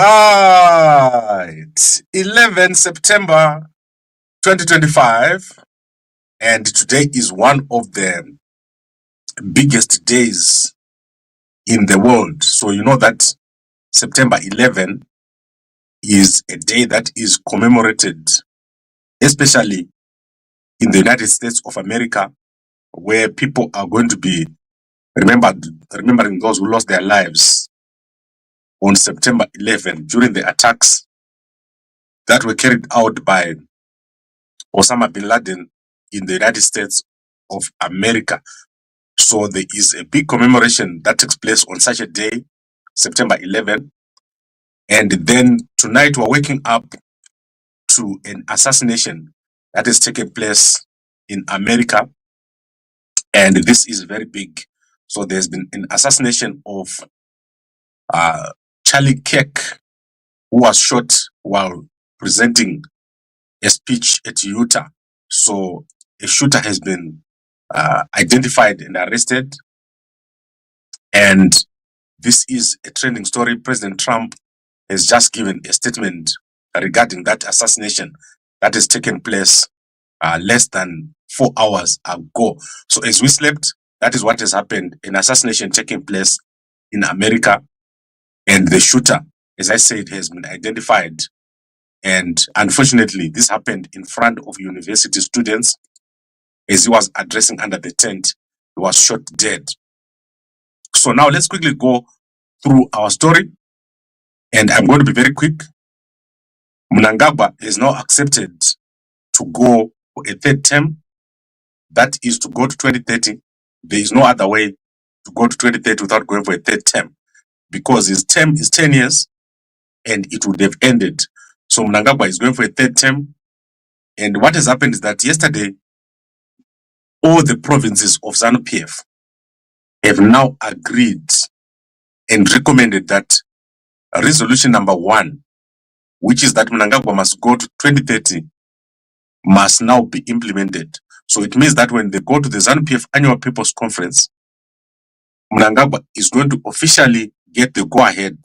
Right. 11 September 2025. And today is one of the biggest days in the world. So you know that September 11 is a day that is commemorated, especially in the United States of America, where people are going to be remembering those who lost their lives on September 11 during the attacks that were carried out by Osama bin Laden in the United States of America. So there is a big commemoration that takes place on such a day, September 11. And then tonight we're waking up to an assassination that has taken place in America. And this is very big. So there's been an assassination of Charlie Kirk, who was shot while presenting a speech at Utah. So a shooter has been identified and arrested. And this is a trending story. President Trump has just given a statement regarding that assassination that has taken place less than 4 hours ago. So as we slept, that is what has happened. An assassination taking place in America. And the shooter, as I said, has been identified. And unfortunately, this happened in front of university students. As he was addressing under the tent, he was shot dead. So now let's quickly go through our story. And I'm going to be very quick. Mnangagwa is now accepted to go for a third term. That is to go to 2030. There is no other way to go to 2030 without going for a third term, because his term is 10 years and it would have ended. So Mnangagwa is going for a third term. And what has happened is that yesterday, all the provinces of ZANU-PF have now agreed and recommended that resolution number 1, which is that Mnangagwa must go to 2030, must now be implemented. So it means that when they go to the ZANU-PF annual people's conference, Mnangagwa is going to officially get the go-ahead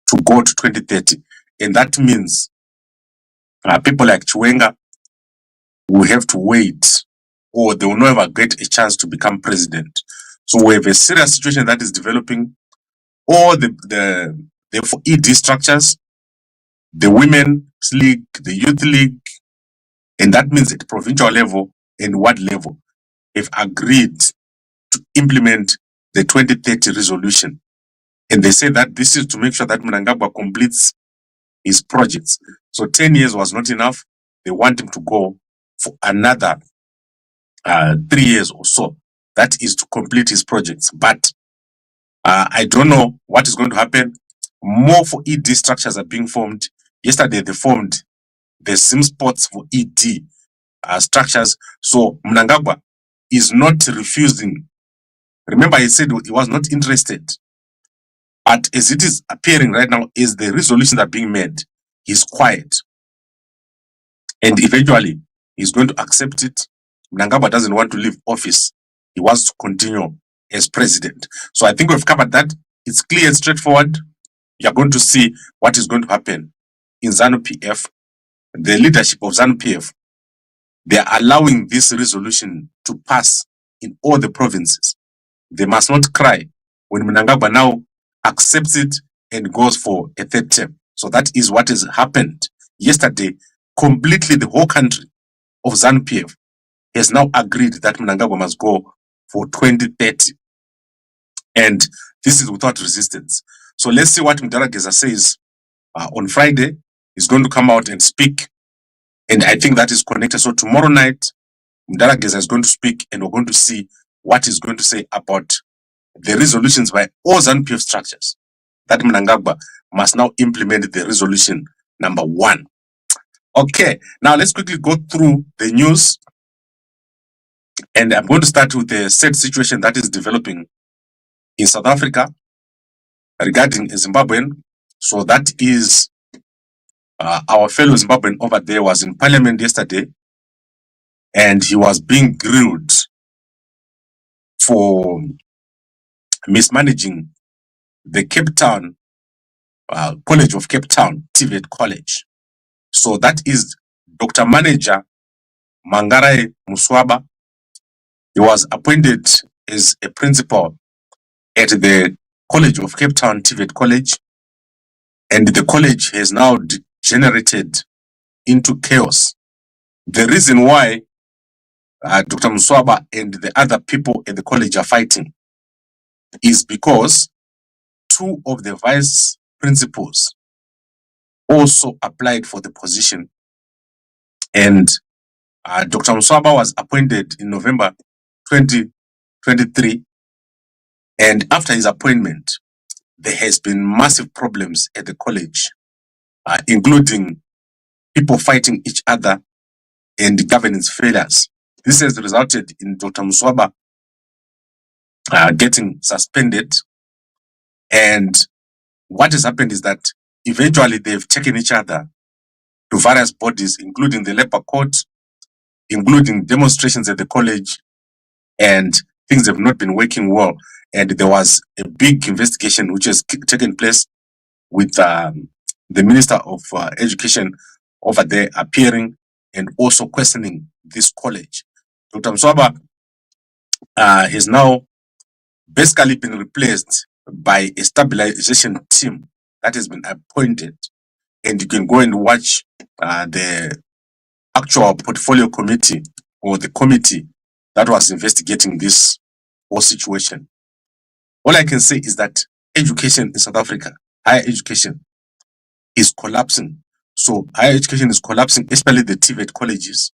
to go to 2030. And that means people like Chiwenga will have to wait, or they will never get a chance to become president. So we have a serious situation that is developing. All the 4ED structures, the Women's League, the Youth League, and that means at provincial level and ward level, have agreed to implement the 2030 resolution. And they say that this is to make sure that Mnangagwa completes his projects. So 10 years was not enough. They want him to go for another 3 years or so. That is to complete his projects. But I don't know what is going to happen. More for ED structures are being formed. Yesterday, they formed the SIM spots for ED structures. So Mnangagwa is not refusing. Remember, he said he was not interested. But as it is appearing right now, as the resolutions are being made, he's quiet. And eventually, he's going to accept it. Mnangagwa doesn't want to leave office. He wants to continue as president. So I think we've covered that. It's clear and straightforward. You're going to see what is going to happen in ZANU-PF. The leadership of ZANU-PF, they are allowing this resolution to pass in all the provinces. They must not cry when Mnangagwa now accepts it and goes for a third term. So that is what has happened yesterday. Completely the whole country of ZANU-PF has now agreed that Mnangagwa must go for 2030. And this is without resistance. So let's see what Mnangagwa says on Friday. He's going to come out and speak. And I think that is connected. So tomorrow night, Mnangagwa is going to speak, and we're going to see what he's going to say about the resolutions by all ZANU-PF structures, that Mnangagwa must now implement the resolution number 1. Okay, now let's quickly go through the news. And I'm going to start with the sad situation that is developing in South Africa regarding Zimbabwean. So that is our fellow Zimbabwean over there was in parliament yesterday, and he was being grilled for mismanaging the Cape Town College of Cape Town, TVET College. So that is Dr. Manager Mangarai Muswaba. He was appointed as a principal at the College of Cape Town, TVET College, and the college has now degenerated into chaos. The reason why Dr. Muswaba and the other people at the college are fighting is because two of the vice principals also applied for the position, and Dr. Muswaba was appointed in November 2023, and after his appointment, there has been massive problems at the college, including people fighting each other and governance failures. This has resulted in Dr. Muswaba getting suspended, and what has happened is that eventually they've taken each other to various bodies, including the labor court, including demonstrations at the college, and things have not been working well. And there was a big investigation which has taken place with the Minister of Education over there appearing and also questioning this college. Dr. Muswaba has now basically been replaced by a stabilization team that has been appointed, and you can go and watch the actual portfolio committee or the committee that was investigating this whole situation. All I can say is that education in South Africa, higher education, is collapsing. So higher education is collapsing, especially the TVET colleges.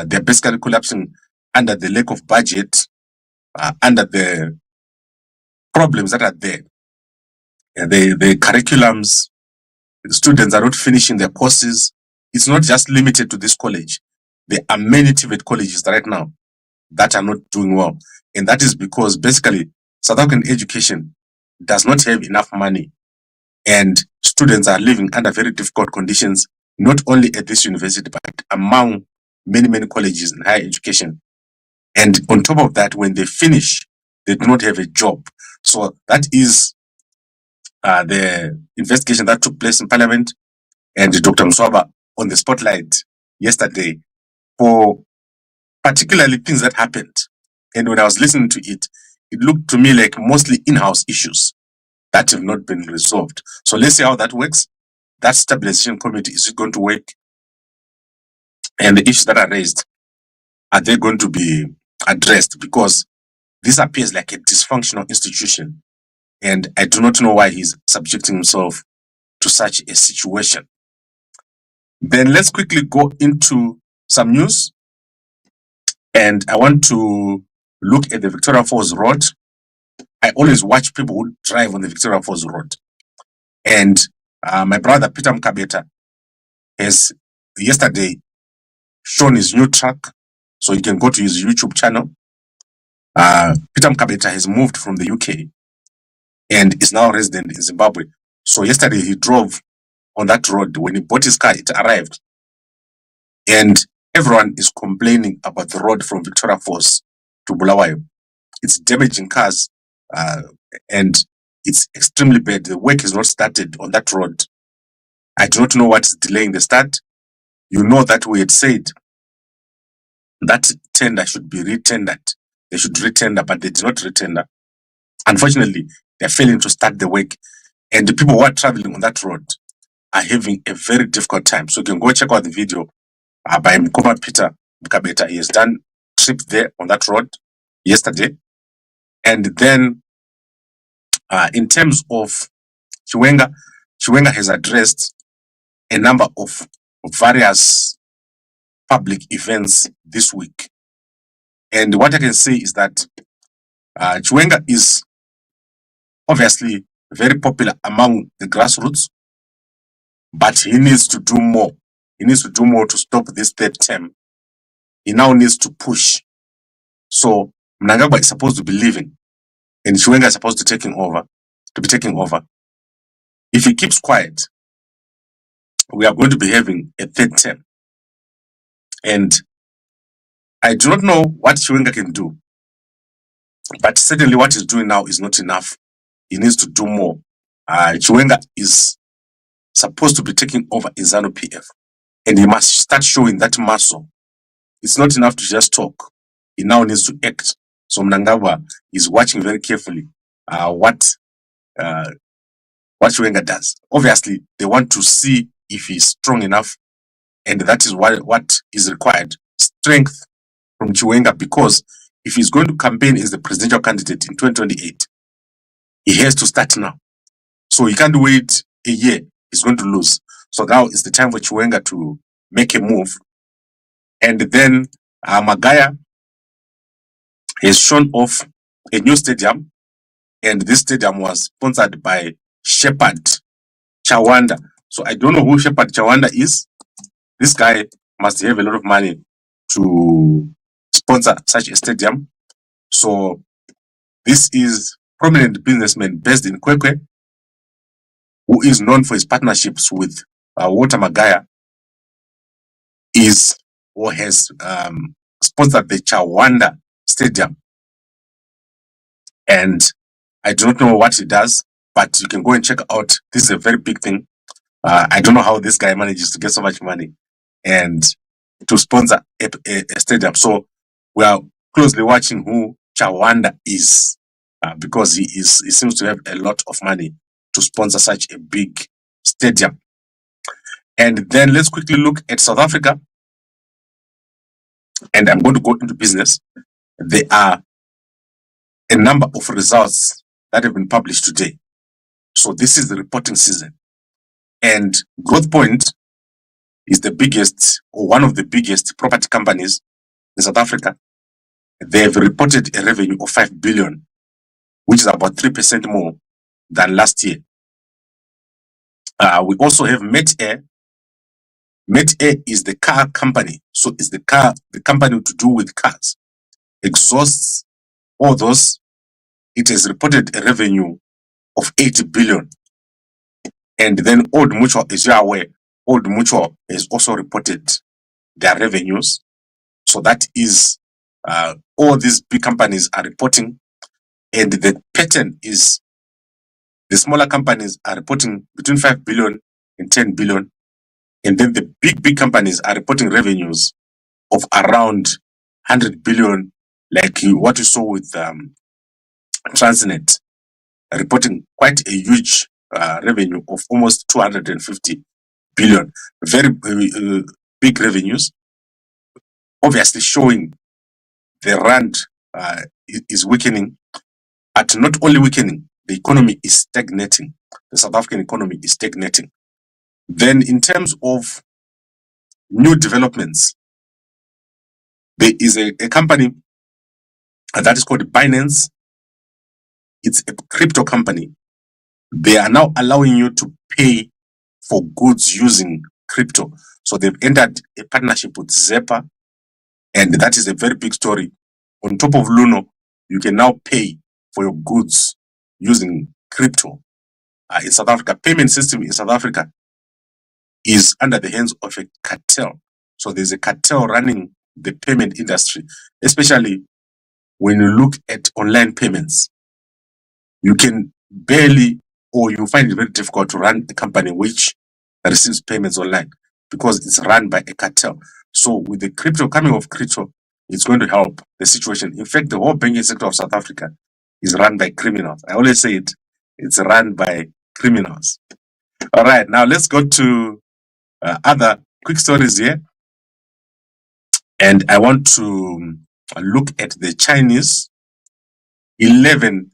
They're basically collapsing under the lack of budget, under the problems that are there. The curriculums, the students are not finishing their courses. It's not just limited to this college. There are many TVET colleges right now that are not doing well. And that is because basically South African education does not have enough money, and students are living under very difficult conditions, not only at this university, but among many, many colleges in higher education. And on top of that, when they finish, they do not have a job. So that is the investigation that took place in Parliament, and Dr. Muswaba on the spotlight yesterday for particularly things that happened. And when I was listening to it, it looked to me like mostly in-house issues that have not been resolved. So let's see how that works. That stabilization committee, is it going to work? And the issues that are raised, are they going to be addressed? Because this appears like a dysfunctional institution, and I do not know why he's subjecting himself to such a situation. Then let's quickly go into some news, and I want to look at the Victoria Falls Road. I always watch people who drive on the Victoria Falls Road, and my brother Peter Mukabeta has yesterday shown his new truck, so you can go to his YouTube channel. Peter Mukabeta has moved from the UK and is now resident in Zimbabwe. So yesterday he drove on that road. When he bought his car, it arrived, and everyone is complaining about the road from Victoria Falls to Bulawayo. It's damaging cars, and it's extremely bad. The work is not started on that road. I do not know what is delaying the start. You know that we had said that tender should be retendered. They should retender, but they did not retender. Unfortunately, they're failing to start the work, and the people who are traveling on that road are having a very difficult time. So you can go check out the video by Peter Mukabeta. He has done a trip there on that road yesterday. And then in terms of Chiwenga has addressed a number of various public events this week. And what I can say is that Chiwenga is obviously very popular among the grassroots, but he needs to do more. He needs to do more to stop this third term. He now needs to push. So Mnangagwa is supposed to be leaving, and Chiwenga is supposed to be taking over. If he keeps quiet, we are going to be having a third term. And I do not know what Chiwenga can do, but certainly what he's doing now is not enough. He needs to do more. Chiwenga is supposed to be taking over in ZANU-PF, and he must start showing that muscle. It's not enough to just talk. He now needs to act. So Mnangagwa is watching very carefully what Chiwenga does. Obviously, they want to see if he's strong enough, and that is what is required. Strength from Chiwenga, because if he's going to campaign as the presidential candidate in 2028, he has to start now. So he can't wait a year. He's going to lose. So now is the time for Chiwenga to make a move. And then Magaya has shown off a new stadium, and this stadium was sponsored by Shepherd Chawanda. So I don't know who Shepherd Chawanda is. This guy must have a lot of money to sponsor such a stadium. So this is prominent businessman based in Kwekwe, who is known for his partnerships with Walter Magaya, is or has sponsored the Chawanda Stadium. And I do not know what he does, but you can go and check out. This is a very big thing. I don't know how this guy manages to get so much money and to sponsor a stadium. So we are closely watching who Chawanda is, because he seems to have a lot of money to sponsor such a big stadium. And then let's quickly look at South Africa. And I'm going to go into business. There are a number of results that have been published today. So this is the reporting season. And Growthpoint is the biggest, or one of the biggest property companies in South Africa. They have reported a revenue of 5 billion, which is about 3% more than last year. We also have Metair. Metair is the car company. So it's the company to do with cars, exhausts, all those. It has reported a revenue of 80 billion. And then Old Mutual, as you are aware, Old Mutual has also reported their revenues. So that is, all these big companies are reporting. And the pattern is the smaller companies are reporting between 5 billion and 10 billion. And then the big companies are reporting revenues of around 100 billion, like what you saw with Transnet, reporting quite a huge revenue of almost 250 billion. Very big revenues, obviously showing the rand is weakening, but not only weakening, the economy is stagnating. The South African economy is stagnating. Then in terms of new developments, there is a company that is called Binance. It's a crypto company. They are now allowing you to pay for goods using crypto. So they've entered a partnership with Zeppa, and that is a very big story. On top of Luno, you can now pay for your goods using crypto. In South Africa, payment system in South Africa is under the hands of a cartel. So there's a cartel running the payment industry, especially when you look at online payments. You can barely, or you find it very difficult to run a company which receives payments online because it's run by a cartel. So with the crypto coming of crypto, it's going to help the situation. In fact, the whole banking sector of South Africa is run by criminals. I always say it's run by criminals. All right, now let's go to other quick stories here. And I want to look at the Chinese. 11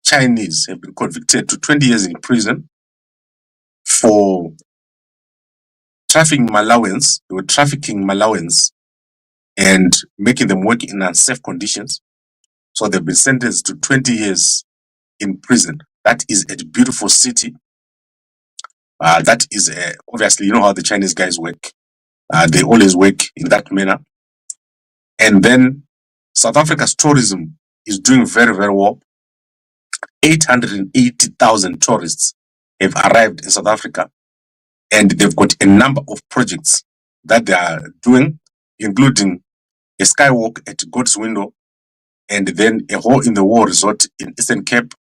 Chinese have been convicted to 20 years in prison for trafficking Malawans. They were trafficking Malawans and making them work in unsafe conditions. So they've been sentenced to 20 years in prison. That is a beautiful city. That is obviously, you know how the Chinese guys work. They always work in that manner. And then South Africa's tourism is doing very, very well. 880,000 tourists have arrived in South Africa, and they've got a number of projects that they are doing, including a skywalk at God's Window, and then a hole in the wall resort in Eastern Cape.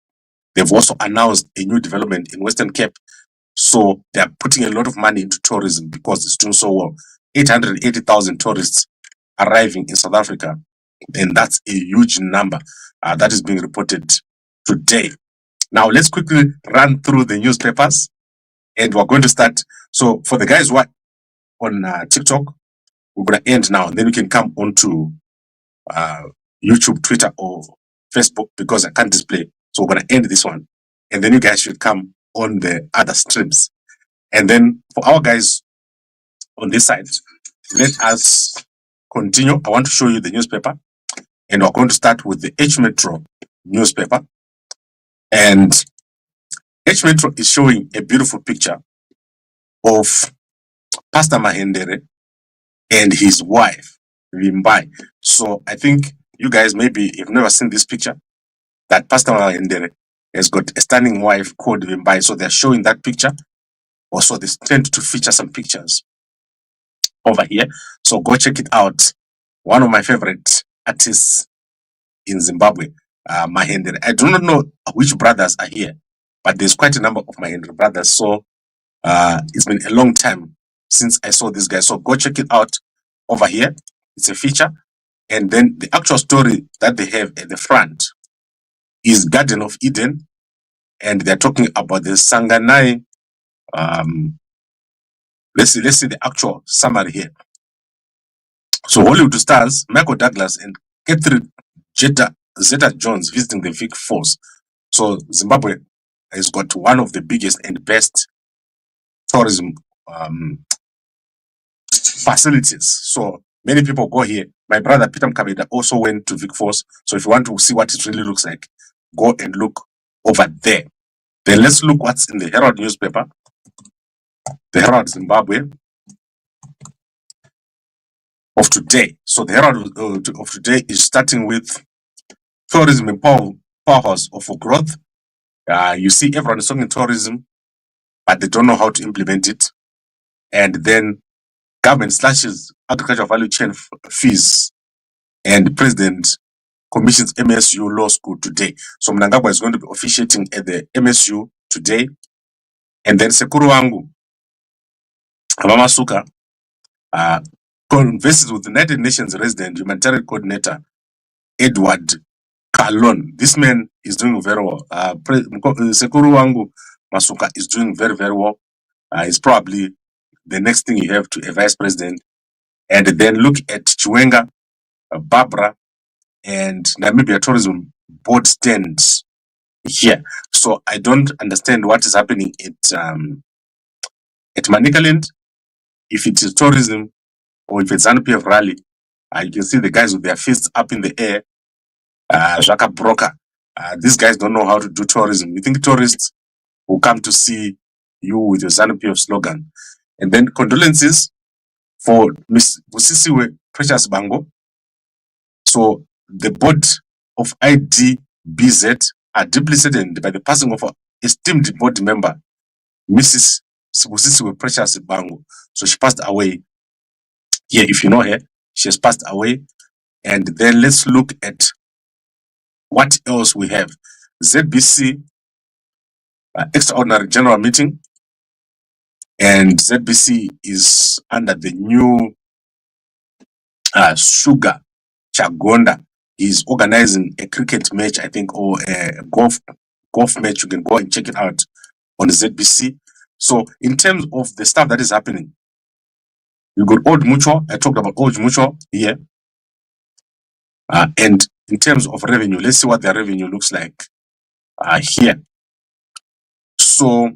they've also announced a new development in Western Cape. So they are putting a lot of money into tourism because it's doing so well. 880,000 tourists arriving in South Africa, and that's a huge number that is being reported today. Now let's quickly run through the newspapers, and we're going to start. So for the guys who are on TikTok, we're going to end now, and then we can come onto YouTube, Twitter, or Facebook because I can't display. So we're going to end this one, and then you guys should come on the other streams. And then for our guys on this side, let us continue. I want to show you the newspaper, and we're going to start with the H Metro newspaper. And H Metro is showing a beautiful picture of Pastor Mahendere and his wife, Vimbai. So I think you guys maybe you've never seen this picture, that Pastor Mahendere has got a stunning wife called Vimbai. So they're showing that picture. Also, they tend to feature some pictures over here. So go check it out. One of my favorite artists in Zimbabwe, Mahendere. I do not know which brothers are here, but there's quite a number of Mahendere brothers. So it's been a long time since I saw this guy. So go check it out over here. It's a feature. And then the actual story that they have at the front is Garden of Eden. And they're talking about the Sanganai. Let's see the actual summary here. So Hollywood stars Michael Douglas and Catherine Zeta-Jones visiting the Vic Falls. So Zimbabwe has got one of the biggest and best tourism facilities. So many people go here. My brother Peter Mukabeta also went to Vic Falls. So if you want to see what it really looks like, go and look over there. Then let's look what's in the Herald newspaper. The Herald Zimbabwe of today. So the Herald of today is starting with tourism and powerhouse for growth. You see everyone is talking tourism, but they don't know how to implement it. And then government slashes agricultural value chain fees, and the president commissions MSU Law School today. So Mnangagwa is going to be officiating at the MSU today. And then Sekuru Wangu Amamasuka converses with the United Nations resident humanitarian coordinator Edward Kalon. This man is doing very well. Sekuru Wangu Masuka is doing very, very well. He's probably the next thing you have to a vice president. And then look at Chiwenga, Barbara, and Namibia Tourism Board stands here. So I don't understand what is happening at Manicaland. If it is tourism or if it's ZANU-PF rally, you can see the guys with their fists up in the air. Jaka Broker. These guys don't know how to do tourism. You think tourists will come to see you with your ZANU-PF slogan? And then condolences for Miss Busisiwe Precious Bango. So the board of IDBZ are deeply saddened by the passing of an esteemed board member, Mrs. Busisiwe Precious Bango. So she passed away. Here, if you know her, she has passed away. And then let's look at what else we have. ZBC extraordinary general meeting, and ZBC is under the new Sugar Chagonda. He's organizing a cricket match, I think, or a golf match. You can go and check it out on the ZBC. So in terms of the stuff that is happening, you got Old Mutual. I talked about Old Mutual here. And in terms of revenue, let's see what their revenue looks like here. So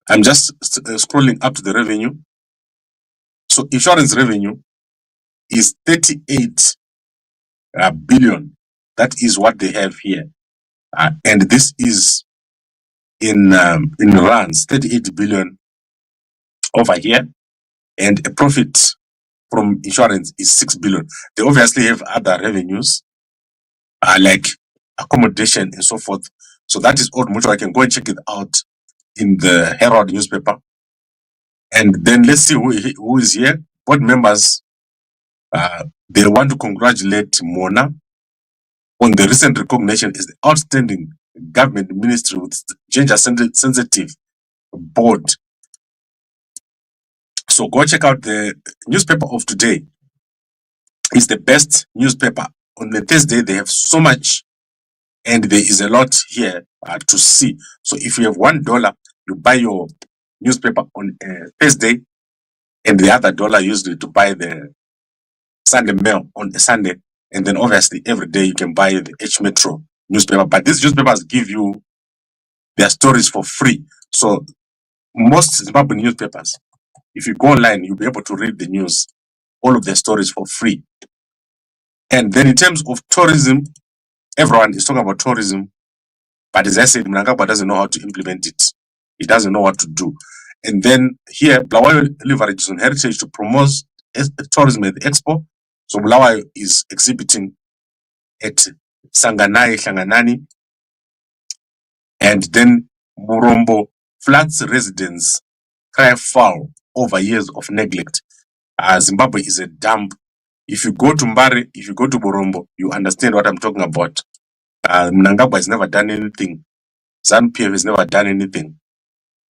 I'm just scrolling up to the revenue. So insurance revenue is 38 billion. That is what they have here. And this is in rands, 38 billion over here. And a profit from insurance is 6 billion. They obviously have other revenues like accommodation and so forth. So that is Old Mutual. I can go and check it out in the Herald newspaper. And then let's see who is here. Board members, they want to congratulate Mona on the recent recognition as the outstanding government ministry with gender sensitive board. So go check out the newspaper of today. It's the best newspaper. On the Thursday, they have so much, and there is a lot here to see. So if you have $1, you buy your newspaper on Thursday, and the other dollar usually to buy the Sunday mail on a Sunday. And then obviously every day you can buy the H Metro newspaper. But these newspapers give you their stories for free. So most Zimbabwean newspapers, if you go online, you'll be able to read the news, all of their stories for free. And then in terms of tourism, everyone is talking about tourism. But as I said, Mnangagwa doesn't know how to implement it. He doesn't know what to do. And then here, Bulawayo leverages on heritage to promote tourism at the expo. So Bulawayo is exhibiting at Shanganani. And then Murombo floods residents cry foul over years of neglect. Zimbabwe is a dump. If you go to Mbare, if you go to Murombo, you understand what I'm talking about. Mnangagwa has never done anything. ZANU-PF has never done anything.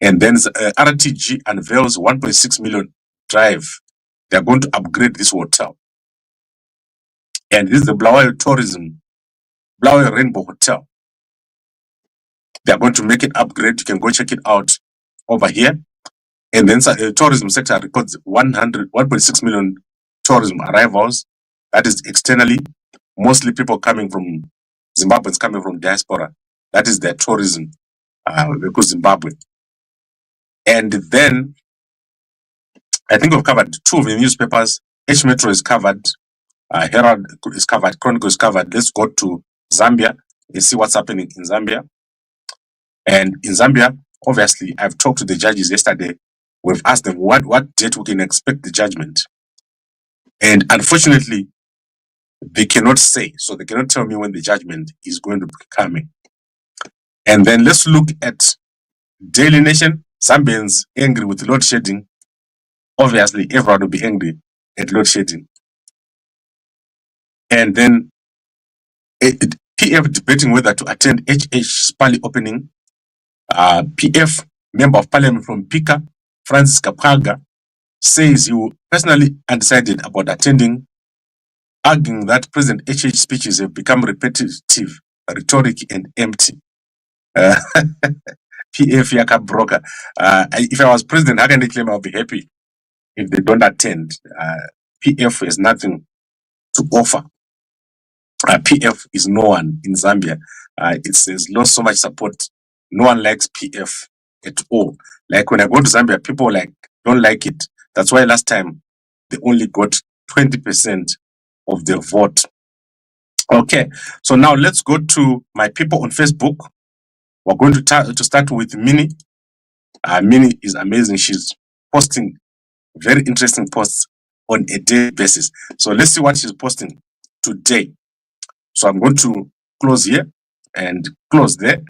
And then RTG unveils 1.6 million drive. They're going to upgrade this hotel. And this is the Bulawayo Tourism, Bulawayo Rainbow Hotel. They're going to make it upgrade. You can go check it out over here. And then the tourism sector records 1.6 million tourism arrivals. That is externally, mostly people coming from Zimbabweans coming from diaspora. That is their tourism, because Zimbabwe. And then I think we've covered two of the newspapers. H Metro is covered, Herald is covered, Chronicle is covered. Let's go to Zambia and see what's happening in Zambia. And in Zambia, obviously, I've talked to the judges yesterday. We've asked them what date we can expect the judgment. And unfortunately, they cannot say. So they cannot tell me when the judgment is going to be coming. And then let's look at Daily Nation. Zambians angry with load shedding. Obviously, everyone will be angry at load shedding. And then PF debating whether to attend HH Spali opening. PF member of parliament from Pika, Francis Kapaga, says he personally undecided about attending, arguing that President HH speeches have become repetitive, rhetoric, and empty. PF Yaka Broker. If I was president, how can they claim I'll be happy if they don't attend? PF has nothing to offer. PF is no one in Zambia. It's lost so much support. No one likes PF at all. Like when I go to Zambia, people don't like it. That's why last time they only got 20% of the vote. Okay, so now let's go to my people on Facebook. We're going to start with Minnie. Minnie is amazing. She's posting very interesting posts on a daily basis. So let's see what she's posting today. So I'm going to close here and close there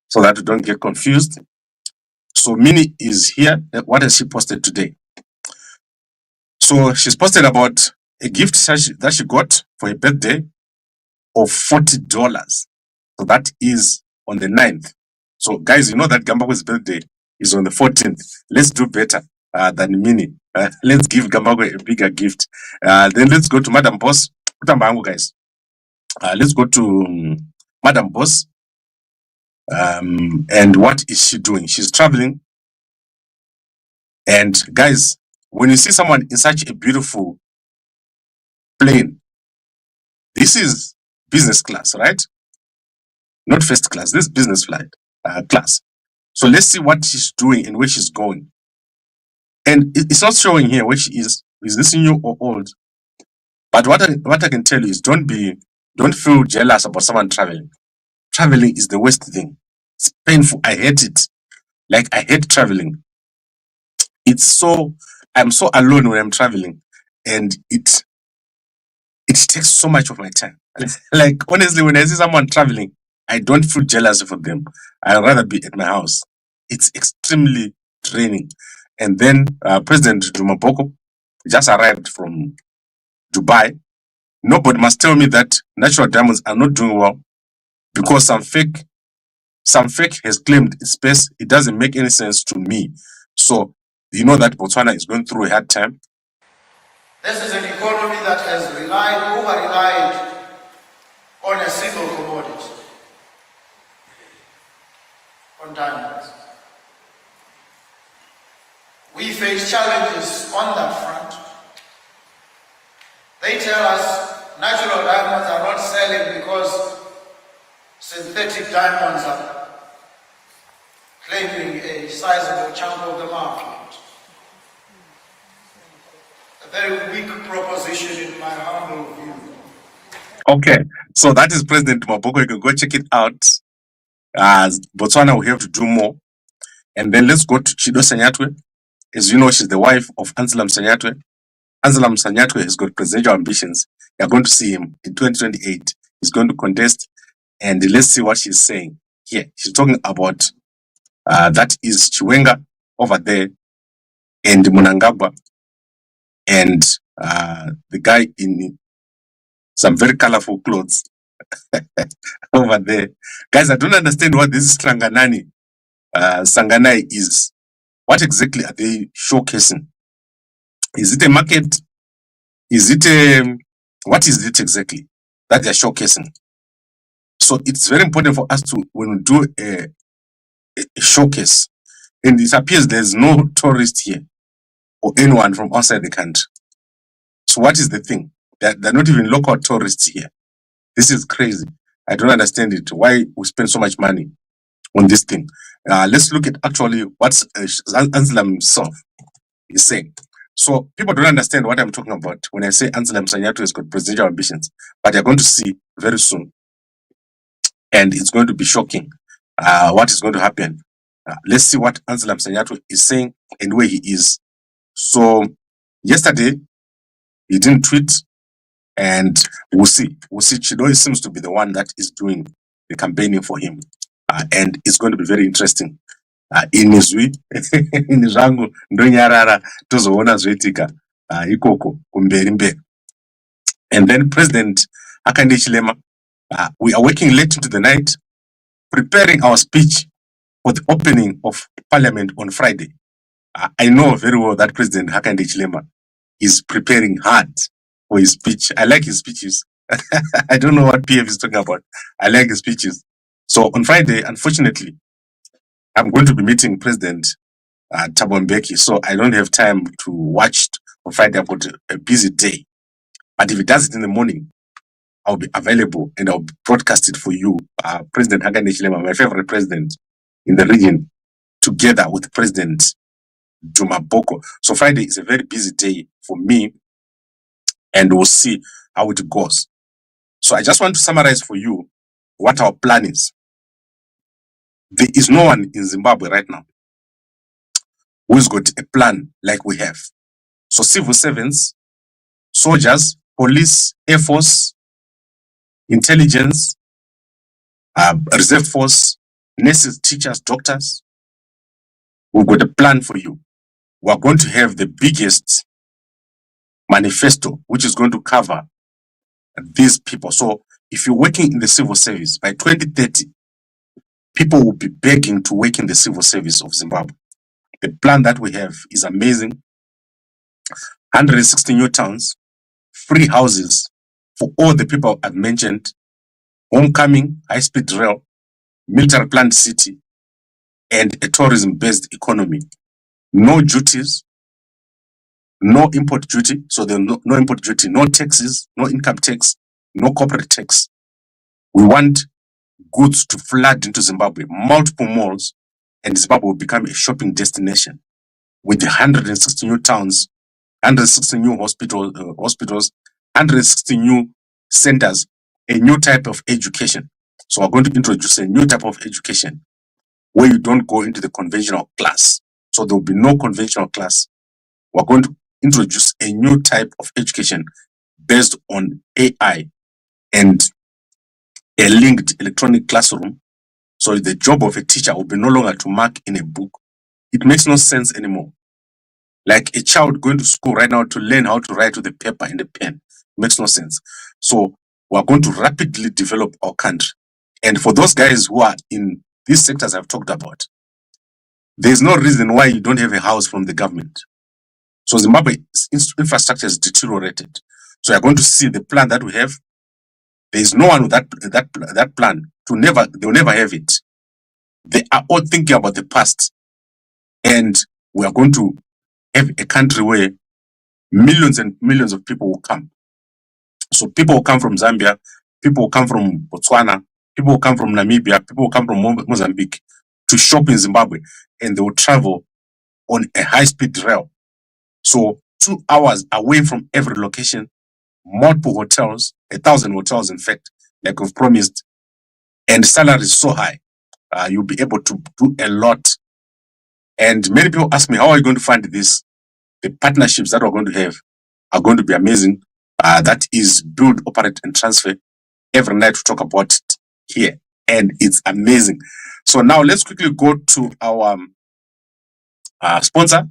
so that we don't get confused. So Minnie is here. What has she posted today? So she's posted about a gift that she got for a birthday of $40. So that is on the 9th. So guys, you know that Gambakwe's birthday is on the 14th. Let's do better than Minnie. Let's give Gambakwe a bigger gift. Then let's go to Madam Boss. Guys. Let's go to Madam Boss. And what is she doing? She's traveling. And guys, when you see someone in such a beautiful plane, this is business class, right? Not first class. This is business flight class. So let's see what she's doing and where she's going. And it's not showing here where she is. Is this new or old? But what I can tell you is don't feel jealous about someone traveling. Traveling is the worst thing. It's painful. I hate it. Like I hate traveling. I'm so alone when I'm traveling, and it takes so much of my time. Like honestly, when I see someone traveling, I don't feel jealous for them. I'd rather be at my house. It's extremely draining. And then President Dumaboko just arrived from Dubai. Nobody must tell me that natural diamonds are not doing well because some fake Some fake has claimed its space. It doesn't make any sense to me. So, you know that Botswana is going through a hard time. This is an economy that has over-relied on a single commodity, on diamonds. We face challenges on that front. They tell us natural diamonds are not selling because synthetic diamonds are claiming a sizable chunk of the market. A very weak proposition in my humble view. Okay, so that is President Maboko. You can go check it out. Botswana will have to do more. And then let's go to Chido Sanyatwe. As you know, she's the wife of Anselam Sanyatwe. Anselam Sanyatwe has got presidential ambitions. You're going to see him in 2028. He's going to contest. And let's see what she's saying here. She's talking about that is Chiwenga over there and Mnangagwa and the guy in some very colorful clothes over there. Guys, I don't understand what this Slanganani, Sanganai is. What exactly are they showcasing? Is it a market? Is it a, what is it exactly that they're showcasing? So it's very important for us to, when we do a showcase, and it appears there's no tourist here or anyone from outside the country. So what is the thing? They're not even local tourists here. This is crazy. I don't understand it. Why we spend so much money on this thing? Let's look at actually what Anselam himself is saying. So people don't understand what I'm talking about when I say Anselam Sanyatwe has got presidential ambitions, but you're going to see very soon. And it's going to be shocking what is going to happen. Let's see what Anselam Sanyatwe is saying and where he is. So yesterday, he didn't tweet, and we'll see. Chido seems to be the one that is doing the campaigning for him. And it's going to be very interesting. In his way, in his angle, ndonyarara tozoona zvoitika ikoko kumberi mberi. And then President Hakainde Hichilema, we are working late into the night, preparing our speech for the opening of Parliament on Friday. I know very well that President Hakainde Hichilema is preparing hard for his speech. I like his speeches. I don't know what PF is talking about. I like his speeches. So on Friday, unfortunately, I'm going to be meeting President Thabo Mbeki, so I don't have time to watch on Friday. I've got a busy day. But if he does it in the morning, I'll be available and I'll broadcast it for you. President Hakainde Hichilema, my favorite president in the region, together with President Duma Boko. So Friday is a very busy day for me, and we'll see how it goes. So I just want to summarize for you what our plan is. There is no one in Zimbabwe right now who's got a plan like we have. So civil servants, soldiers, police, air force, intelligence, reserve force, nurses, teachers, doctors, we've got a plan for you. We're going to have the biggest manifesto, which is going to cover these people. So if you're working in the civil service, by 2030, people will be begging to work in the civil service of Zimbabwe. The plan that we have is amazing. 160 new towns, free houses for all the people I've mentioned, homecoming, high-speed rail, military planned city, and a tourism-based economy. No duties, no import duty, so there's no import duty, no taxes, no income tax, no corporate tax. We want goods to flood into Zimbabwe, multiple malls, and Zimbabwe will become a shopping destination with 160 new towns, 160 new hospitals, 160 new centers, a new type of education. So we're going to introduce a new type of education where you don't go into the conventional class. So there will be no conventional class. We're going to introduce a new type of education based on AI and a linked electronic classroom. So the job of a teacher will be no longer to mark in a book. It makes no sense anymore. Like a child going to school right now to learn how to write with a paper and a pen. Makes no sense. So we're going to rapidly develop our country. And for those guys who are in these sectors I've talked about, there's no reason why you don't have a house from the government. So Zimbabwe's infrastructure is deteriorated. So you're going to see the plan that we have. There is no one with that plan they'll never have it. They are all thinking about the past, and we are going to have a country where millions and millions of people will come. So people will come from Zambia, people will come from Botswana, people will come from Namibia, people will come from Mozambique to shop in Zimbabwe, and they will travel on a high-speed rail. So 2 hours away from every location, multiple hotels, 1,000 hotels, in fact, like we've promised, and salary is so high. You'll be able to do a lot. And many people ask me, how are you going to fund this? The partnerships that we're going to have are going to be amazing. That is build, operate, and transfer. Every night we talk about it here, and it's amazing. So now let's quickly go to our sponsor,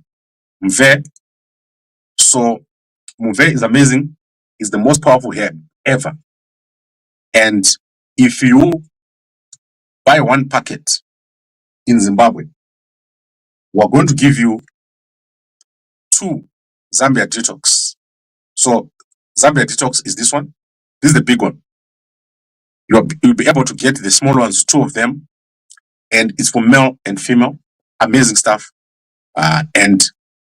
Mve. So Mve is amazing. It's the most powerful herb ever. And if you buy 1 packet in Zimbabwe, we're going to give you 2 Zambia Detox. So Zambia Detox is this one. This is the big one. You'll be able to get the small ones, 2 of them. And it's for male and female. Amazing stuff. And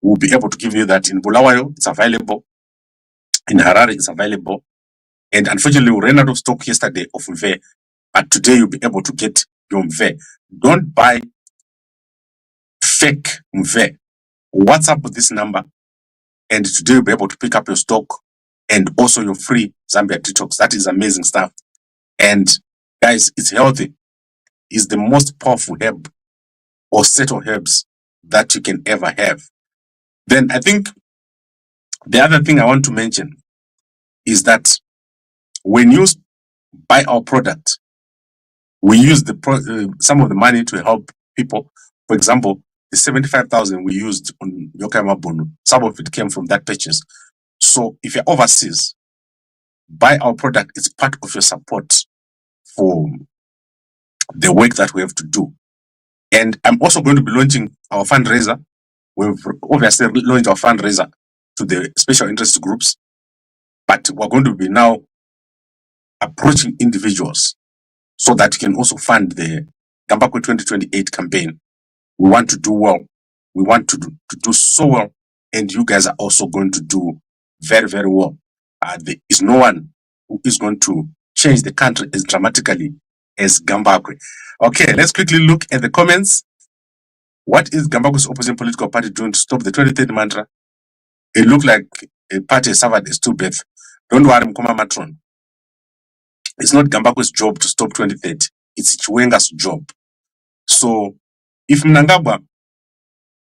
we'll be able to give you that in Bulawayo. It's available. In Harare, it's available. And unfortunately, we ran out of stock yesterday of Mve. But today, you'll be able to get your Mve. Don't buy fake Mve. WhatsApp with this number. And today, you'll be able to pick up your stock and also your free Zambia Detox. That is amazing stuff. And guys, it's healthy. It's the most powerful herb or set of herbs that you can ever have. Then I think the other thing I want to mention is that when you buy our product, we use some of the money to help people. For example, the 75,000 we used on Yokai Mabunu, some of it came from that purchase. So if you're overseas, buy our product. It's part of your support for the work that we have to do. And I'm also going to be launching our fundraiser. We've obviously launched our fundraiser to the special interest groups, but we're going to be now approaching individuals so that you can also fund the Gambakwe 2028 campaign. We want to do well. We want to do so well, and you guys are also going to do very, very well. There is no one who is going to change the country as dramatically as Gambakwe. Okay, let's quickly look at the comments. What is Gambakwe's opposing political party doing to stop the 2030 mantra? It looked like a party suffered a stillbirth. Don't worry, Mkoma Matron. It's not Gambakwe's job to stop 2030. It's Chiwenga's job. So if Mnangagwa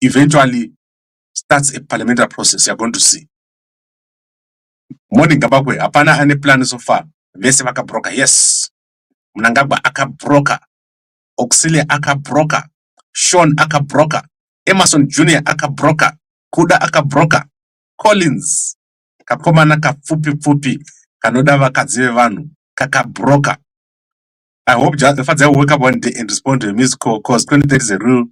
eventually starts a parliamentary process, you're going to see. Morning Gambakwe, apana any plan so far. Vese waka broker. Yes. Mnangagwa aka broker. Auxilia aka broker. Sean aka broker. Emerson Jr. aka broker. Kuda aka broker. Collins kakoma naka fupi kanodava kadzive vanhu kaka broker. I hope Fadzai will wake up one day and respond to a missed call, because 2030 is a real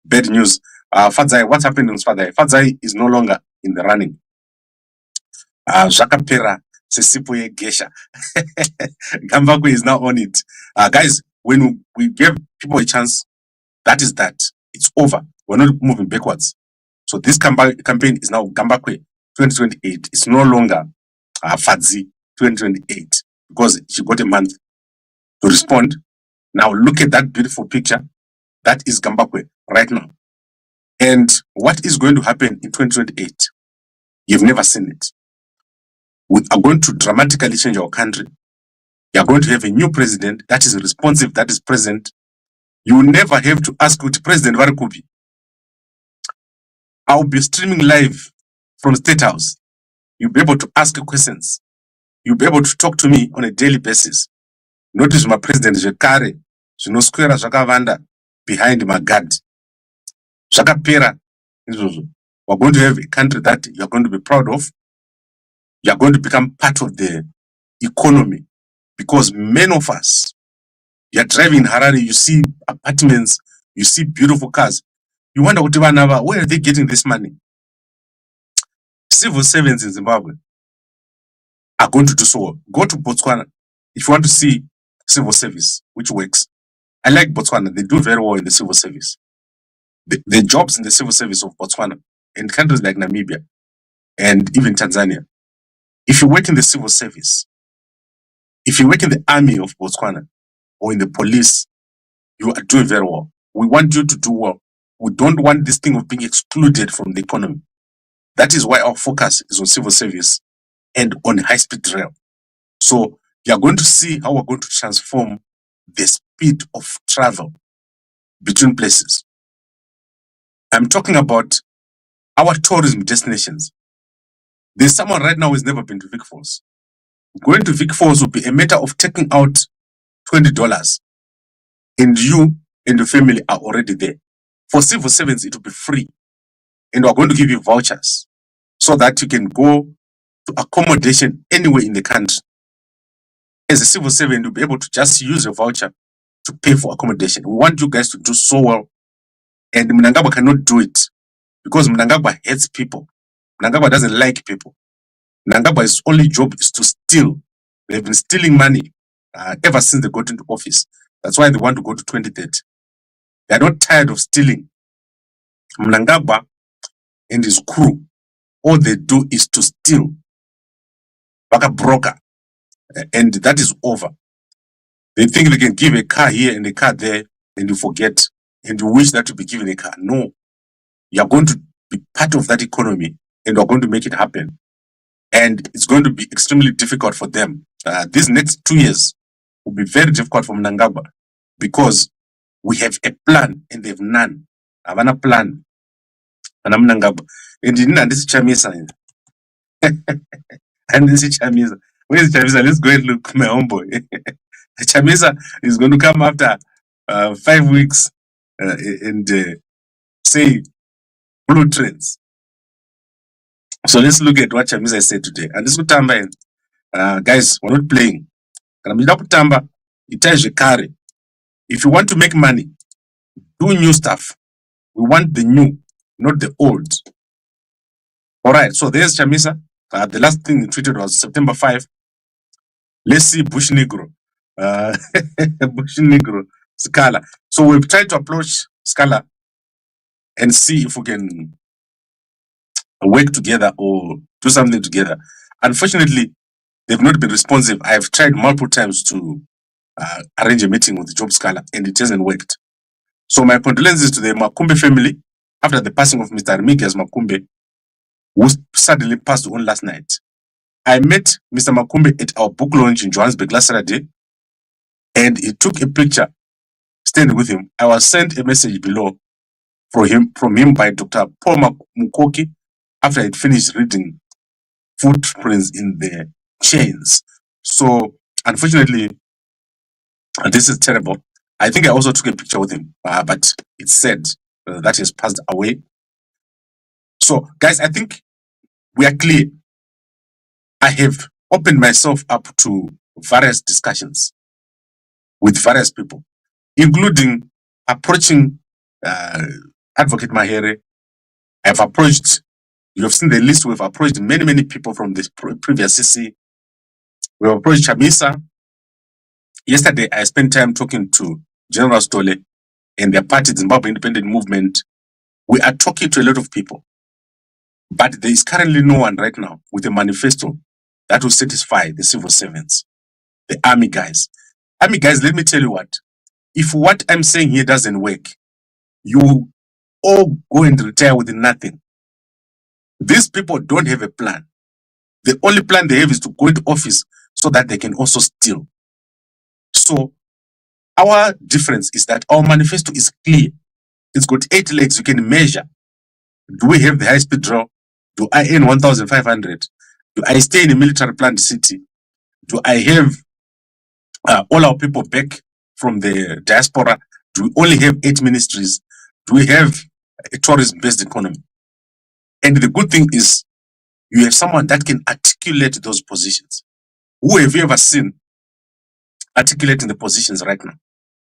bad news. Fadzai, what's happening with Fadzai? Fadzai is no longer in the running. Jakapera Sesipoye Gesha. Gambakwe is now on it. Guys, when we give people a chance, that is that. It's over. We're not moving backwards. So this campaign is now Gambakwe 2028. It's no longer Fadzi 2028, because she got a month to respond. Now look at that beautiful picture. That is Gambakwe right now. And what is going to happen in 2028? You've never seen it. We are going to dramatically change our country. You are going to have a new president that is responsive, that is present. You will never have to ask with President Varikubi. I'll be streaming live from State House. You'll be able to ask questions. You'll be able to talk to me on a daily basis. Notice my president Jekare, no square Jakavanda behind my guard. Jakapera. We're going to have a country that you're going to be proud of. You're going to become part of the economy, because many of us, you're driving in Harare, you see apartments, you see beautiful cars. You wonder, where are they getting this money? Civil servants in Zimbabwe are going to do so well. Go to Botswana if you want to see civil service, which works. I like Botswana. They do very well in the civil service. The jobs in the civil service of Botswana and countries like Namibia and even Tanzania. If you work in the civil service, if you work in the army of Botswana or in the police, you are doing very well. We want you to do well. We don't want this thing of being excluded from the economy. That is why our focus is on civil service and on high-speed rail. So you are going to see how we're going to transform the speed of travel between places. I'm talking about our tourism destinations. There's someone right now who's never been to Vic Falls. Going to Vic Falls will be a matter of taking out $20, and you and your family are already there. For civil servants, it will be free, and we're going to give you vouchers so that you can go to accommodation anywhere in the country. As a civil servant, you'll be able to just use your voucher to pay for accommodation. We want you guys to do so well, and Mnangagwa cannot do it because Mnangagwa hates people. Mnangagwa doesn't like people. Mnangagwa's only job is to steal. They've been stealing money ever since they got into office. That's why they want to go to 2030. They're not tired of stealing. Mnangagwa and his crew, all they do is to steal. Like a broker. And that is over. They think they can give a car here and a car there, and you forget, and you wish that to be given a car. No. You are going to be part of that economy, and you're going to make it happen. And it's going to be extremely difficult for them. These next 2 years will be very difficult for Mnangagwa because we have a plan and they have none. Havana plan. And Mnangagwa. And this is Chamisa. And this is Chamisa. Where is Chamisa? Let's go and look, my homeboy. Chamisa is going to come after 5 weeks and say blue trends. So let's look at what Chamisa said today. And this is Tamba. Guys, we're not playing. If you want to make money, do new stuff. We want the new, not the old. All right, so there's Chamisa. The last thing he tweeted was September 5. Let's see Bush Negro. Bush Negro, Scala. So we've tried to approach Scala and see if we can work together or do something together. Unfortunately, they've not been responsive. I've tried multiple times to arrange a meeting with the Job Scala, and it hasn't worked. So my condolences to the Makumbe family after the passing of Mr. Remigius Makumbe, who suddenly passed on last night. I met Mr. Makumbe at our book launch in Johannesburg last Saturday, and he took a picture standing with him. I was sent a message below from him by Dr. Paul Mukoki after I'd finished reading Footprints in the Chains. So, unfortunately, this is terrible. I think I also took a picture with him, but it's said that he has passed away. So, guys, I think we are clear. I have opened myself up to various discussions with various people, including approaching Advocate Mahere. I've approached, you have seen the list, we've approached many people from the previous CC. We've approached Chamisa. Yesterday, I spent time talking to General Stole and their party, Zimbabwe Independent Movement. We are talking to a lot of people, but there is currently no one right now with a manifesto that will satisfy the civil servants, the army guys. Army guys, let me tell you what, if what I'm saying here doesn't work, you all go and retire with nothing. These people don't have a plan. The only plan they have is to go into office so that they can also steal. So our difference is that our manifesto is clear. It's got 8 legs you can measure. Do we have the high-speed draw? Do I earn 1,500? Do I stay in a military planned city? Do I have all our people back from the diaspora? Do we only have 8 ministries? Do we have a tourism-based economy? And the good thing is you have someone that can articulate those positions. Who have you ever seen articulating the positions right now?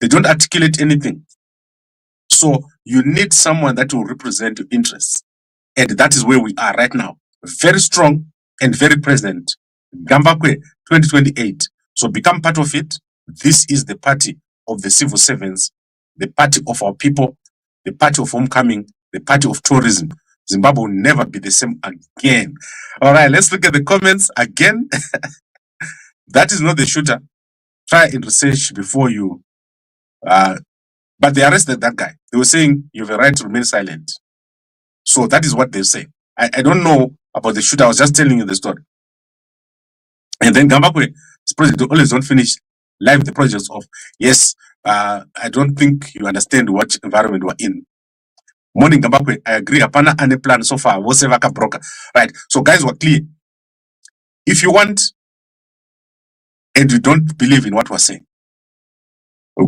They don't articulate anything. So you need someone that will represent your interests. And that is where we are right now. Very strong and very present. Gambakwe 2028. So become part of it. This is the party of the civil servants, the party of our people, the party of homecoming, the party of tourism. Zimbabwe will never be the same again. All right, let's look at the comments again. That is not the shooter. Try and research before you. But they arrested that guy. They were saying you have a right to remain silent. So that is what they say. I don't know about the shooter. I was just telling you the story. And then Gambakwe, they always don't finish live the projects of, yes, I don't think you understand what environment we're in. Morning Gambakwe, I agree. Apana any plan so far. Whatever broker. Right. So guys were clear. If you want and you don't believe in what we're saying,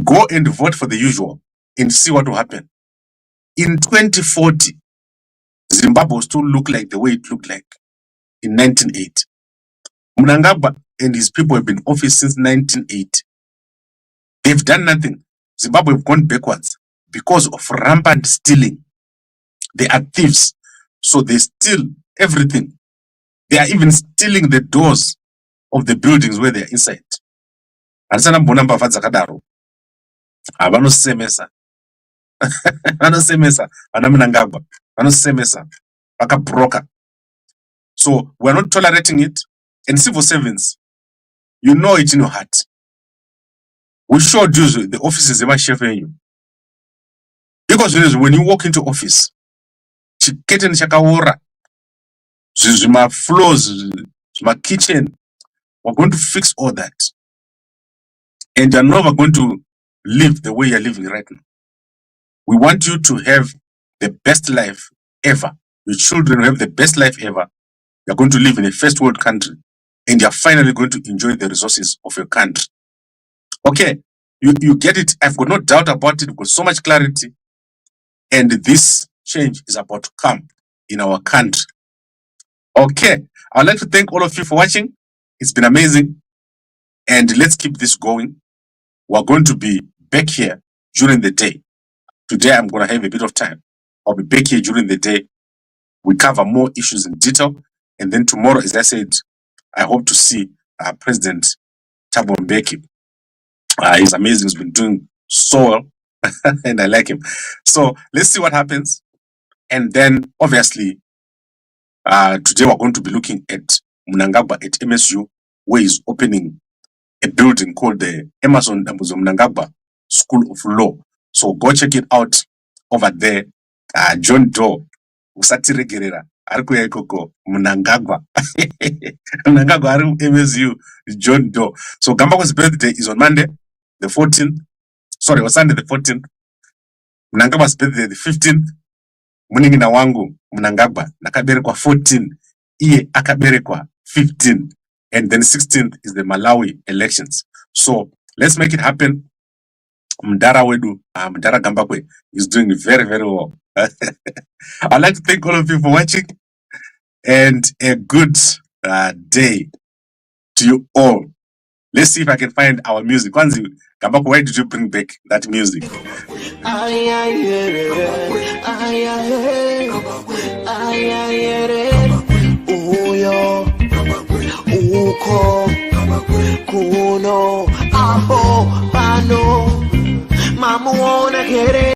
go and vote for the usual and see what will happen. In 2040, Zimbabwe will still look like the way it looked like in 1980. Mnangagwa and his people have been in office since 1980. They've done nothing. Zimbabwe have gone backwards because of rampant stealing. They are thieves. So they steal everything. They are even stealing the doors of the buildings where they are inside. Anisana mbonamba vadzakadaro. Avanosemesa. Vanosemesa. Vana Mnangagwa. Vanosemesa. Vakabroka. So we're not tolerating it. And civil servants, you know it in your heart. We showed you the offices they might you. Because when you walk into office, chiketen chakawora, my floors, my kitchen, we're going to fix all that. And you're never going to live the way you're living right now. We want you to have the best life ever. Your children will have the best life ever. You're going to live in a first world country. And you're finally going to enjoy the resources of your country. Okay, you get it. I've got no doubt about it. We've got so much clarity. And this change is about to come in our country. Okay, I'd like to thank all of you for watching. It's been amazing. And let's keep this going. We're going to be back here during the day. Today, I'm going to have a bit of time. I'll be back here during the day. We cover more issues in detail. And then tomorrow, as I said, I hope to see President Thabo Mbeki. He's amazing. He's been doing so well. And I like him. So let's see what happens. And then, obviously, today we're going to be looking at Mnangagwa at MSU, where he's opening a building called the Emerson Mnangagwa School of Law. So go check it out over there. John Doe, Usatire Gerera. Mnangagwa. Mnangagwa MSU, John Doe. So Gambakwe's birthday is on Monday, the 14th. Sorry, on Sunday, the 14th. Mnangagwa's birthday, the 15th. Muningina wangu, Mnangagwa, nakaberekwa 14. Iye akaberekwa 15. And then 16th is the Malawi elections. So let's make it happen. Mdara Wedu, Mdara Gambakwe is doing very, very well. I'd like to thank all of you for watching and a good day to you all. Let's see if I can find our music. Kwanzi, Gambakwe, why did you bring back that music? Kuno, aho, bano, mamu ona kere.